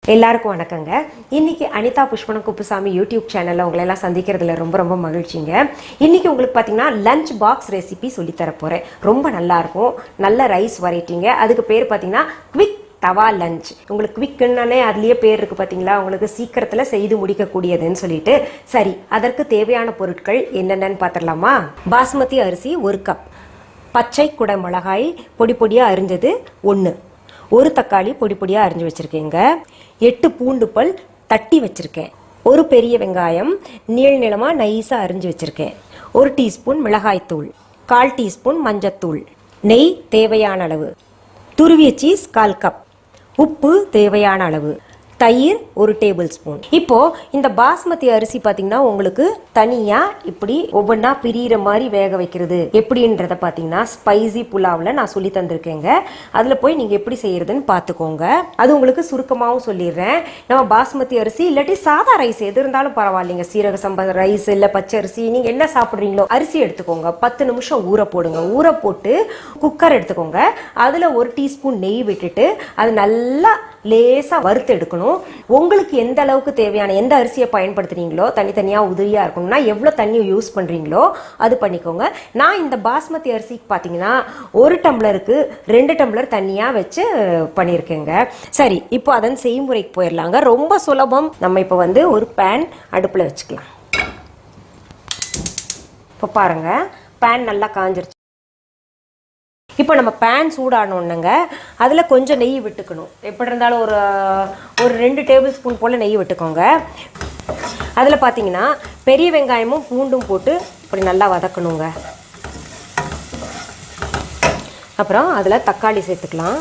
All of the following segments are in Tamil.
எல்லாருக்கும் வணக்கங்க. இன்னைக்கு அனிதா குப்புசாமி யூடியூப் சேனல்ல உங்களை எல்லாம் சந்திக்கிறதுல ரொம்ப மகிழ்ச்சிங்க. இன்னைக்கு உங்களுக்கு பாத்தீங்கன்னா லஞ்ச் பாக்ஸ் ரெசிபி சொல்லி தர போறேன். ரொம்ப நல்லா இருக்கும். நல்ல ரைஸ் வெரைட்டிங்க. அதுக்கு பேர் பாத்தீங்கன்னா குவிக் தவா லஞ்ச். உங்களுக்கு குவிக்னாலே அதுலயே பேர் இருக்கு பாத்தீங்களா, உங்களுக்கு சீக்கிரத்துல செய்து முடிக்கக்கூடியதுன்னு சொல்லிட்டு. சரி, அதற்கு தேவையான பொருட்கள் என்னென்னு பார்த்துடலாமா? பாஸ்மதி அரிசி 1 கப், பச்சை குடை மிளகாய் பொடி பொடியா அரிஞ்சது 1, ஒரு தக்காளி பொடி பொடியாக அரிஞ்சு வச்சுருக்கேங்க, 8 பூண்டு பல் தட்டி வச்சுருக்கேன், ஒரு பெரிய வெங்காயம் நீளமாக நைஸாக அரிஞ்சு வச்சுருக்கேன், 1 டீஸ்பூன் மிளகாய்த்தூள், 1/4 டீஸ்பூன் மஞ்சத்தூள், நெய் தேவையான அளவு, துருவிய சீஸ் 1/4 கப், உப்பு தேவையான அளவு, தயிர் 1 டேபிள் ஸ்பூன். இப்போ இந்த பாஸ்மதி அரிசி பாத்தீங்கன்னா உங்களுக்கு தனியா இப்படி ஒவ்வொன்றா பிரியிற மாதிரி வேக வைக்கிறது எப்படின்றத பாத்தீங்கன்னா ஸ்பைசி புலாவ்ல நான் சொல்லி தந்திருக்கேங்க. அதுல போய் நீங்க எப்படி செய்யறதுன்னு பாத்துக்கோங்க. அது உங்களுக்கு சுருக்கமாகவும் சொல்லிடுறேன். நம்ம பாஸ்மதி அரிசி இல்லாட்டி சாதா ரைஸ் எது இருந்தாலும் பரவாயில்லைங்க, சீரக சம்பா ரைஸ் இல்ல பச்சை அரிசி, நீங்க என்ன சாப்பிடுறீங்களோ அரிசி எடுத்துக்கோங்க. 10 நிமிஷம் ஊற போடுங்க. ஊற போட்டு குக்கர் எடுத்துக்கோங்க. அதுல 1 டீஸ்பூன் நெய் விட்டுட்டு அது நல்லா லேசா வறுத்து எடுக்கணும். உங்களுக்கு எந்த அளவுக்கு தேவையான எந்த அரிசியை பயன்படுத்துறீங்களோ, தனித்தனியா உதிரியா இருக்கணும்னா எவ்வளவு தண்ணி யூஸ் பண்றீங்களோ அது பண்ணிக்கோங்க. நான் இந்த பாஸ்மதி அரிசிக்கு பாத்தீங்கன்னா 1 டம்ளருக்கு 2 டம்ளர் தண்ணியா வச்சு பண்ணியிருக்கேங்க. சரி, இப்போ அதன் செய்முறைக்கு போயிடலாங்க. ரொம்ப சுலபம். நம்ம இப்போ ஒரு பேன் அடுப்புல வச்சுக்கலாம். இப்போ பாருங்க, பேன் நல்லா காஞ்சிருச்சு. இப்போ நம்ம பேன் சூடானோன்னுங்க அதில் கொஞ்சம் நெய் விட்டுக்கணும். எப்படி இருந்தாலும் ஒரு 2 டேபிள் ஸ்பூன் போல் நெய் விட்டுக்கோங்க. அதில் பார்த்தீங்கன்னா பெரிய வெங்காயமும் பூண்டும் போட்டு இப்படி நல்லா வதக்கணுங்க. அப்புறம் அதில் தக்காளி சேர்த்துக்கலாம்.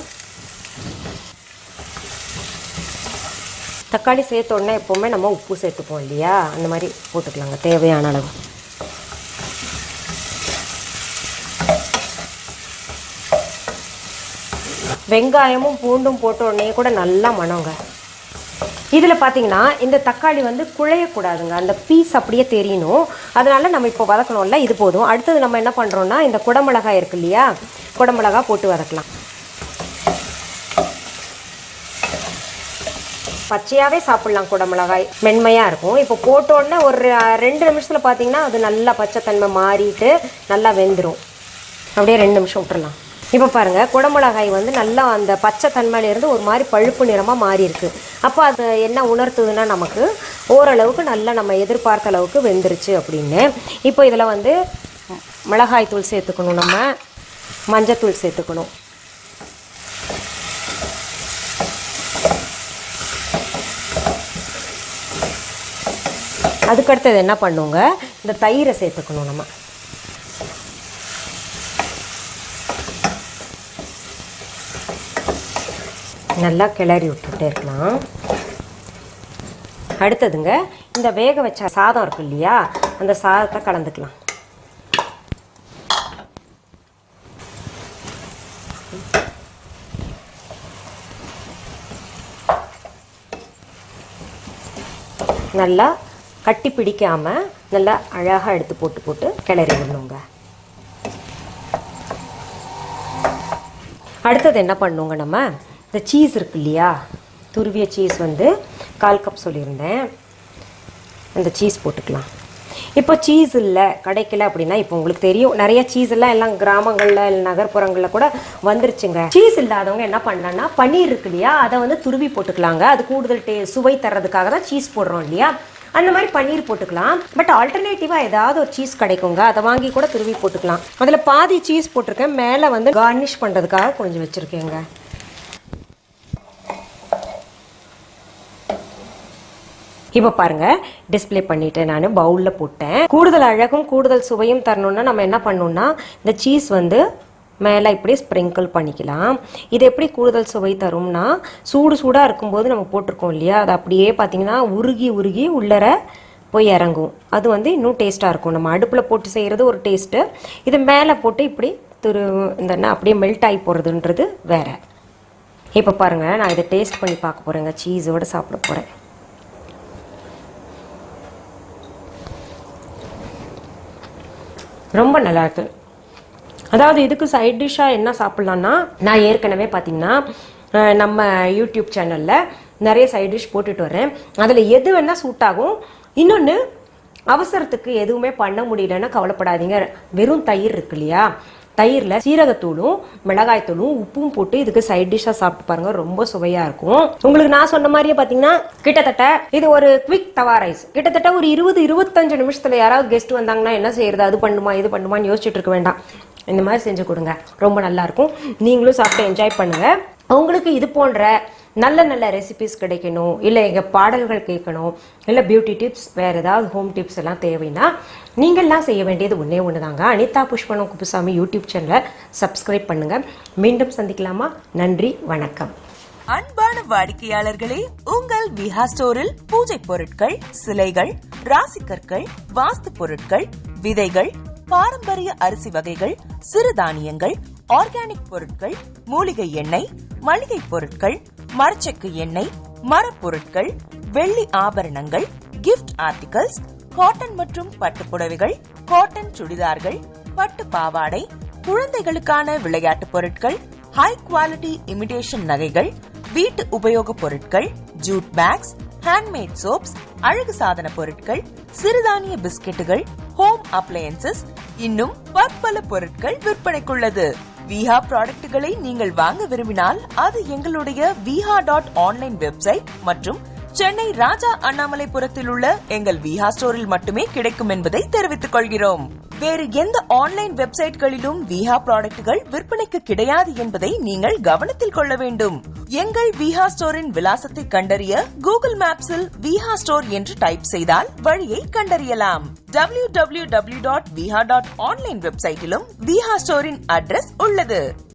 தக்காளி சேர்த்த உடனே எப்போவுமே நம்ம உப்பு சேர்த்துப்போம் இல்லையா, அந்த மாதிரி போட்டுக்கலாங்க தேவையான அளவு. வெங்காயமும் பூண்டும் போட்ட உடனே கூட நல்லா மணங்க. இதில் பார்த்தீங்கன்னா இந்த தக்காளி குழையக்கூடாதுங்க, அந்த பீஸ் அப்படியே தெரியணும். அதனால நம்ம இப்போ வதக்கணும்ல, இது போதும். அடுத்தது நம்ம என்ன பண்ணுறோம்னா இந்த குடமிளகாய் இருக்கு இல்லையா, குடமிளகாய் போட்டு வதக்கலாம். பச்சையாகவே சாப்பிட்லாம், குடமிளகாய் மென்மையாக இருக்கும். இப்போ போட்ட உடனே ஒரு 2 நிமிஷத்தில் பார்த்தீங்கன்னா அது நல்லா பச்சைத்தன்மை மாறிட்டு நல்லா வெந்துடும். அப்படியே 2 நிமிஷம் விட்டுறலாம். இப்போ பாருங்கள், குடமிளகாய் நல்லா அந்த பச்சை தன்மையிலேருந்து ஒரு மாதிரி பழுப்பு நிறமாக மாறி இருக்கு. அப்போ அது என்ன உணர்த்துதுன்னா நமக்கு ஓரளவுக்கு நல்லா நம்ம எதிர்பார்த்த அளவுக்கு வெந்துருச்சு அப்படின்னு. இப்போ இதில் மிளகாய் தூள் சேர்த்துக்கணும், நம்ம மஞ்சத்தூள் சேர்த்துக்கணும். அதுக்கடுத்தது என்ன பண்ணுங்க, இந்த தயிரை சேர்த்துக்கணும். நம்ம நல்லா கிளறி விட்டுட்டே இருக்கலாம். அடுத்ததுங்க இந்த வேக வச்ச சாதம் இருக்கு இல்லையா, அந்த சாதத்தை கலந்துக்கலாம். நல்லா கட்டி பிடிக்காம நல்லா அழகாக எடுத்து போட்டு கிளறி விடணுங்க. அடுத்தது என்ன பண்ணுங்க, நம்ம இந்த சீஸ் இருக்கு இல்லையா, துருவிய சீஸ் 1/4 கப் சொல்லியிருந்தேன். அந்த சீஸ் போட்டுக்கலாம். இப்போ சீஸ் இல்லை கிடைக்கல அப்படின்னா, இப்போ உங்களுக்கு தெரியும் நிறைய சீஸ் எல்லாம் கிராமங்களில் இல்லை நகர்ப்புறங்களில் கூட வந்துருச்சுங்க. சீஸ் இல்லாதவங்க என்ன பண்ணலான்னா பன்னீர் இருக்கு இல்லையா, அதை துருவி போட்டுக்கலாங்க. அது கூடுதல் சுவை தர்றதுக்காக தான் சீஸ் போடுறோம் இல்லையா, அந்த மாதிரி பன்னீர் போட்டுக்கலாம். பட் ஆல்டர்னேட்டிவாக ஏதாவது ஒரு சீஸ் கிடைக்குங்க, அதை வாங்கி கூட துருவி போட்டுக்கலாம். அதில் பாதி சீஸ் போட்டிருக்கேன், மேலே கார்னிஷ் பண்ணுறதுக்காக கொஞ்சம் வச்சுருக்கேங்க. இப்போ பாருங்க, டிஸ்பிளே பண்ணிட்டு நான் பவுலில் போட்டேன். கூடுதல் அழகும் கூடுதல் சுவையும் தரணும்னா நம்ம என்ன பண்ணணும்னா இந்த சீஸ் மேலே இப்படி ஸ்ப்ரிங்கிள் பண்ணிக்கலாம். இது எப்படி கூடுதல் சுவை தரும்னா, சூடாக இருக்கும்போது நம்ம போட்டிருக்கோம் இல்லையா, அது அப்படியே பார்த்தீங்கன்னா உருகி உள்ளர போய் இறங்கும். அது இன்னும் டேஸ்ட்டாக இருக்கும். நம்ம அடுப்பில் போட்டு செய்கிறது ஒரு டேஸ்ட்டு, இது மேலே போட்டு இப்படி இந்த அப்படியே மெல்ட் ஆகி போகிறதுன்றது வேற. இப்போ பாருங்கள், நான் இதை டேஸ்ட் பண்ணி பார்க்க போகிறேங்க, சீஸோடு சாப்பிட போகிறேன். ரொம்ப நல்லா இருக்கு. அதாவது இதுக்கு சைட் டிஷ்ஷாக என்ன சாப்பிட்லான்னா, நான் ஏற்கனவே பார்த்தீங்கன்னா நம்ம யூடியூப் சேனலில் நிறைய சைட் டிஷ் போட்டுட்டு வரேன். அதில் எது வேணா சூட் ஆகும். இன்னொன்று, அவசரத்துக்கு எதுவுமே பண்ண முடியலன்னா கவலைப்படாதீங்க. வெறும் தயிர் இருக்கு இல்லையா, தயிர்ல சீரகத்தூளும் மிளகாய்த்தூளும் உப்பும் போட்டு இதுக்கு சைட் டிஷ்ஷா சாப்பிட்டு பாருங்க, ரொம்ப சுவையா இருக்கும். உங்களுக்கு நான் சொன்ன மாதிரியே பாத்தீங்கன்னா கிட்டத்தட்ட இது ஒரு குவிக் தவா ரைஸ். கிட்டத்தட்ட ஒரு 20-25 நிமிஷத்துல யாராவது கெஸ்ட் வந்தாங்கன்னா என்ன செய்யறது, அது பண்ணுமா இது பண்ணுமான்னு யோசிச்சுட்டு இருக்க வேண்டாம். இந்த மாதிரி செஞ்சு கொடுங்க, ரொம்ப நல்லா இருக்கும். நீங்களும் சாப்பிட்டு என்ஜாய் பண்ணுங்க. உங்களுக்கு இது போன்ற நல்ல நல்ல ரெசிபிஸ் கிடைக்கணும், இல்லை எங்கள் பாடல்கள் கேட்கணும், இல்லை பியூட்டி டிப்ஸ், வேறு ஏதாவது ஹோம் டிப்ஸ் எல்லாம் தேவைன்னா நீங்கள்லாம் செய்ய வேண்டியது ஒன்று தாங்க. அனிதா புஷ்பனம் குப்புசாமி யூடியூப் சேனலை சப்ஸ்கிரைப் பண்ணுங்க. மீண்டும் சந்திக்கலாமா? நன்றி, வணக்கம். அன்பான வாடிக்கையாளர்களே, உங்கள் விஹா ஸ்டோரில் பூஜை பொருட்கள், சிலைகள், ராசிக்கற்கள், வாஸ்து பொருட்கள், விதைகள், பாரம்பரிய அரிசி வகைகள், சிறுதானியங்கள், ஆர்கானிக் பொருட்கள், மூலிகை எண்ணெய், மளிகை பொருட்கள், மரச்செக்கு எண்ணெய், மரப்பொருட்கள், வெள்ளி ஆபரணங்கள், கிஃப்ட் ஆர்டிகல்ஸ், காட்டன் மற்றும் பட்டு புடவைகள், காட்டன் சுடிதார்கள், பட்டு பாவாடை, குழந்தைகளுக்கான விளையாட்டு பொருட்கள், ஹை குவாலிட்டி இமிடேஷன் நகைகள், வீட்டு உபயோக பொருட்கள், ஜூட் பேக்ஸ், ஹேண்ட்மேட் சோப்ஸ், அழகு சாதன பொருட்கள், சிறுதானிய பிஸ்கெட்டுகள், ஹோம் அப்ளையன்சஸ், இன்னும் பற்பல பொருட்கள் விற்பனைக்குள்ளது. விஹா ப்ராடக்ட்களை நீங்கள் வாங்க விரும்பினால் அது எங்களுடைய viha.online வெப்சைட் மற்றும் சென்னை ராஜா அண்ணாமலைபுரத்தில் உள்ள எங்கள் விஹா ஸ்டோரில் மட்டுமே கிடைக்கும் என்பதை தெரிவித்துக் கொள்கிறோம். வேறு எந்த ஆன்லைன் வெப்சைட்களிலும் விஹா ப்ராடக்ட்கள் விற்பனைக்கு கிடையாது என்பதை நீங்கள் கவனத்தில் கொள்ள வேண்டும். எங்கள் விஹா ஸ்டோரின் விலாசத்தை கண்டறிய கூகுள் மேப்ஸில் விஹா ஸ்டோர் என்று டைப் செய்தால் வழியை கண்டறியலாம். www.viha.online வெப்சைட்டிலும் விஹா ஸ்டோரின் அட்ரஸ் உள்ளது.